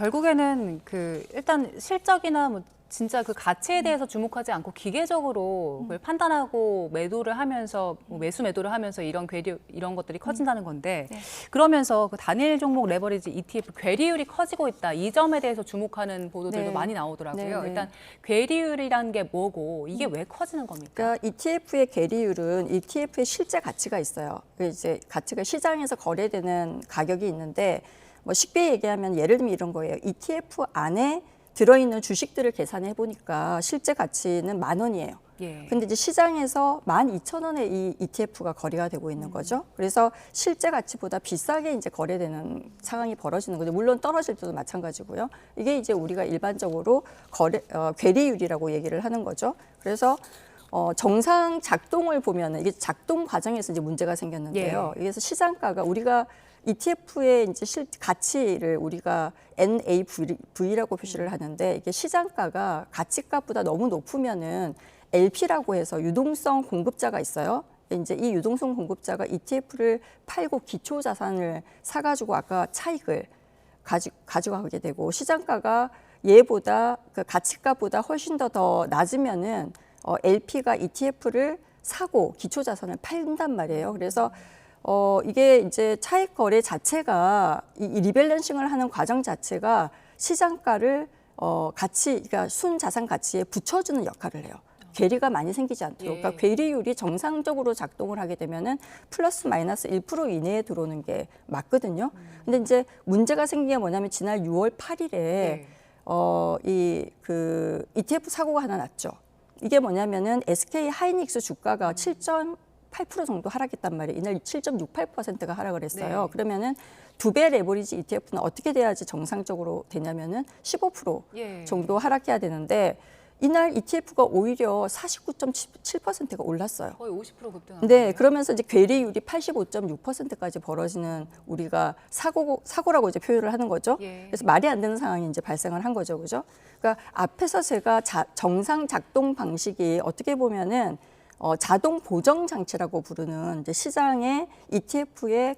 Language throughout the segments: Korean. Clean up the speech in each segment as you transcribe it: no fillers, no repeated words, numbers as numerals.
결국에는 일단 실적이나 뭐 진짜 그 가치에 대해서 주목하지 않고 기계적으로 그걸 판단하고 매도를 하면서 뭐 매수 매도를 하면서 이런 이런 것들이 커진다는 건데 네. 그러면서 그 단일 종목 레버리지 ETF 괴리율이 커지고 있다. 이 점에 대해서 주목하는 보도들도 네. 많이 나오더라고요. 네, 네. 일단 괴리율이라는 게 뭐고 이게 왜 커지는 겁니까? 그러니까 ETF의 괴리율은 ETF의 실제 가치가 있어요. 이제 가치가 시장에서 거래되는 가격이 있는데 뭐 쉽게 얘기하면 예를 들면 이런 거예요. ETF 안에 들어있는 주식들을 계산해 보니까 실제 가치는 10,000원이에요. 예. 근데 이제 시장에서 12,000원에 이 ETF가 거래가 되고 있는 거죠. 그래서 실제 가치보다 비싸게 이제 거래되는 상황이 벌어지는 거죠. 물론 떨어질 때도 마찬가지고요. 이게 이제 우리가 일반적으로 괴리율이라고 얘기를 하는 거죠. 그래서 정상 작동을 보면은 이게 작동 과정에서 이제 문제가 생겼는데요. 예. 그래서 시장가가 우리가 ETF의 이제 가치를 우리가 NAV라고 표시를 하는데 이게 시장가가 가치값보다 너무 높으면은 LP라고 해서 유동성 공급자가 있어요. 이제 이 유동성 공급자가 ETF를 팔고 기초 자산을 사가지고 아까 차익을 가져가게 되고 시장가가 얘보다 그 가치값보다 훨씬 더 낮으면은 LP가 ETF를 사고 기초 자산을 판단 말이에요. 그래서 이게 이제 차익 거래 자체가 이 리밸런싱을 하는 과정 자체가 시장가를 그러니까 순 자산 가치에 붙여주는 역할을 해요. 괴리가 많이 생기지 않도록. 그러니까 괴리율이 정상적으로 작동을 하게 되면은 플러스 마이너스 1% 이내에 들어오는 게 맞거든요. 근데 이제 문제가 생긴 게 뭐냐면 지난 6월 8일에 ETF 사고가 하나 났죠. 이게 뭐냐면은 SK 하이닉스 주가가 7.8% 정도 하락했단 말이에요. 이날 7.68%가 하락을 했어요. 네. 그러면은 2배 레버리지 ETF는 어떻게 돼야지 정상적으로 되냐면은 15% 예. 정도 하락해야 되는데 이날 ETF가 오히려 49.7%가 올랐어요. 거의 50% 급등한 네, 거예요. 그러면서 이제 괴리율이 85.6%까지 벌어지는 우리가 사고라고 이제 표현을 하는 거죠. 예. 그래서 말이 안 되는 상황이 이제 발생을 한 거죠, 그죠? 그러니까 앞에서 제가 정상 작동 방식이 어떻게 보면은 자동 보정 장치라고 부르는 이제 시장의 ETF의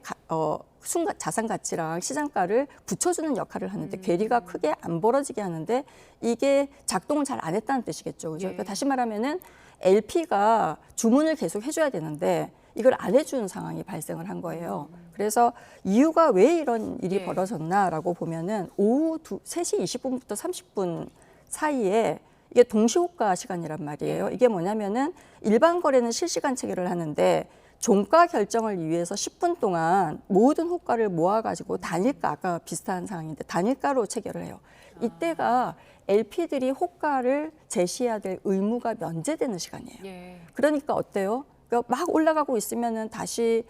순간 자산 가치랑 시장가를 붙여주는 역할을 하는데 괴리가 크게 안 벌어지게 하는데 이게 작동을 잘 안 했다는 뜻이겠죠, 그죠? 예. 그러니까 다시 말하면은 LP가 주문을 계속 해줘야 되는데 이걸 안 해주는 상황이 발생을 한 거예요. 그래서 이유가 왜 이런 일이 예. 벌어졌나라고 보면은 오후 3시 20분부터 30분 사이에 이게 동시호가 시간이란 말이에요. 이게 뭐냐면은 일반 거래는 실시간 체결을 하는데 종가 결정을 위해서 10분 동안 모든 호가를 모아가지고 단일가, 아까 비슷한 상황인데 단일가로 체결을 해요. 이때가 LP들이 호가를 제시해야 될 의무가 면제되는 시간이에요. 예. 그러니까 어때요? 그러니까 막 올라가고 있으면은 다시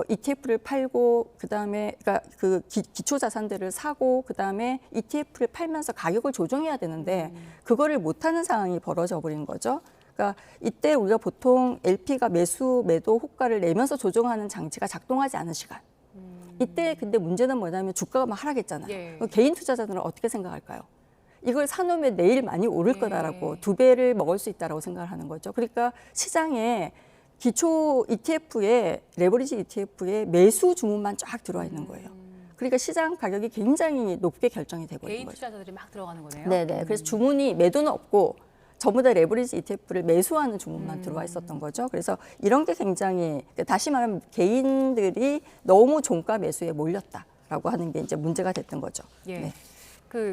ETF를 팔고 그다음에 그러니까 기초 자산들을 사고 그다음에 ETF를 팔면서 가격을 조정해야 되는데 그거를 못 하는 상황이 벌어져 버린 거죠. 그러니까 이때 우리가 보통 LP가 매수 매도 호가를 내면서 조정하는 장치가 작동하지 않은 시간. 이때 근데 문제는 뭐냐면 주가가 막 하락했잖아요. 예. 개인 투자자들은 어떻게 생각할까요? 이걸 사놓으면 내일 많이 오를 예. 거다라고 2배를 먹을 수 있다라고 생각을 하는 거죠. 그러니까 시장에 기초 ETF에 레버리지 ETF에 매수 주문만 쫙 들어와 있는 거예요. 그러니까 시장 가격이 굉장히 높게 결정이 되고 있는 개인 거죠. 투자자들이 막 들어가는 거네요. 네네. 그래서 주문이 매도는 없고 전부 다 레버리지 ETF를 매수하는 주문만 들어와 있었던 거죠. 그래서 이런 게 굉장히 다시 말하면 개인들이 너무 종가 매수에 몰렸다라고 하는 게 이제 문제가 됐던 거죠. 예. 네.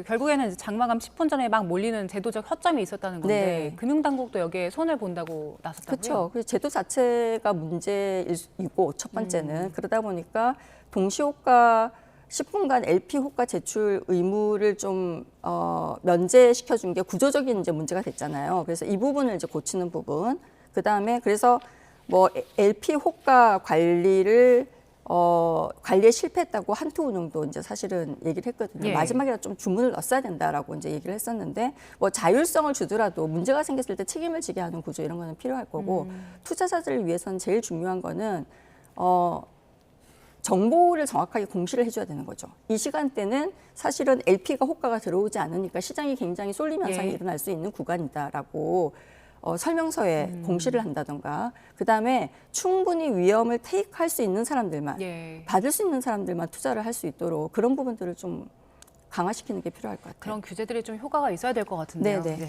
결국에는 이제 장마감 10분 전에 막 몰리는 제도적 허점이 있었다는 건데 네. 금융당국도 여기에 손을 본다고 나섰다고요? 그렇죠. 그 제도 자체가 문제이고 첫 번째는 그러다 보니까 동시호가 10분간 LP 호가 제출 의무를 좀 면제시켜 준 게 구조적인 이제 문제가 됐잖아요. 그래서 이 부분을 이제 고치는 부분. 그다음에 그래서 뭐 LP 호가 관리에 실패했다고 한투운용도 이제 사실은 얘기를 했거든요. 예. 마지막에 좀 주문을 넣었어야 된다라고 이제 얘기를 했었는데 뭐 자율성을 주더라도 문제가 생겼을 때 책임을 지게 하는 구조 이런 거는 필요할 거고 투자자들을 위해서는 제일 중요한 거는 정보를 정확하게 공시를 해줘야 되는 거죠. 이 시간대는 사실은 LP가 호가가 들어오지 않으니까 시장이 굉장히 쏠림 현상이 예. 일어날 수 있는 구간이다라고 설명서에 공시를 한다던가 그다음에 충분히 위험을 테이크할 수 있는 사람들만 예. 받을 수 있는 사람들만 투자를 할 수 있도록 그런 부분들을 좀 강화시키는 게 필요할 것 같아요. 그런 규제들이 좀 효과가 있어야 될 것 같은데요. 네네. 네.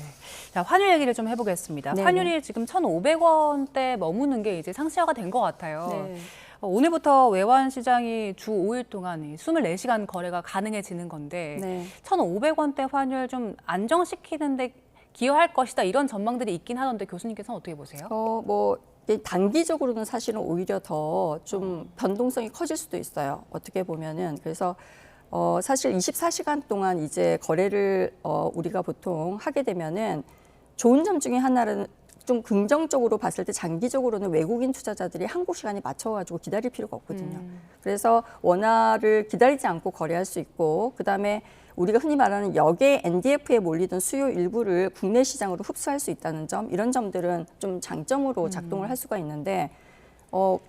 자, 환율 얘기를 좀 해보겠습니다. 네네. 환율이 지금 1,500원대 머무는 게 이제 상시화가 된 것 같아요. 네. 오늘부터 외환 시장이 주 5일 동안 24시간 거래가 가능해지는 건데 네. 1,500원대 환율 좀 안정시키는데 기여할 것이다 이런 전망들이 있긴 하던데 교수님께서는 어떻게 보세요? 뭐 이게 단기적으로는 사실은 오히려 더 좀 변동성이 커질 수도 있어요. 어떻게 보면은 그래서 사실 24시간 동안 이제 거래를 우리가 보통 하게 되면은 좋은 점 중에 하나는 좀 긍정적으로 봤을 때 장기적으로는 외국인 투자자들이 한국 시간에 맞춰가지고 기다릴 필요가 없거든요. 그래서 원화를 기다리지 않고 거래할 수 있고 그다음에 우리가 흔히 말하는 역의 NDF에 몰리던 수요 일부를 국내 시장으로 흡수할 수 있다는 점 이런 점들은 좀 장점으로 작동을 할 수가 있는데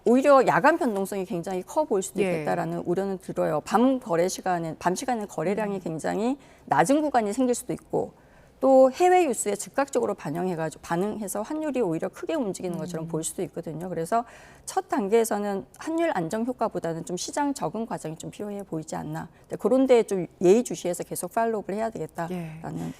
오히려 야간 변동성이 굉장히 커 보일 수도 있겠다라는 우려는 들어요. 밤 시간에 거래량이 굉장히 낮은 구간이 생길 수도 있고 또 해외 뉴스에 즉각적으로 반응해서 환율이 오히려 크게 움직이는 것처럼 보일 수도 있거든요. 그래서 첫 단계에서는 환율 안정 효과보다는 좀 시장 적응 과정이 좀 필요해 보이지 않나. 그런 데에 좀 예의주시해서 계속 팔로우를 해야 되겠다라는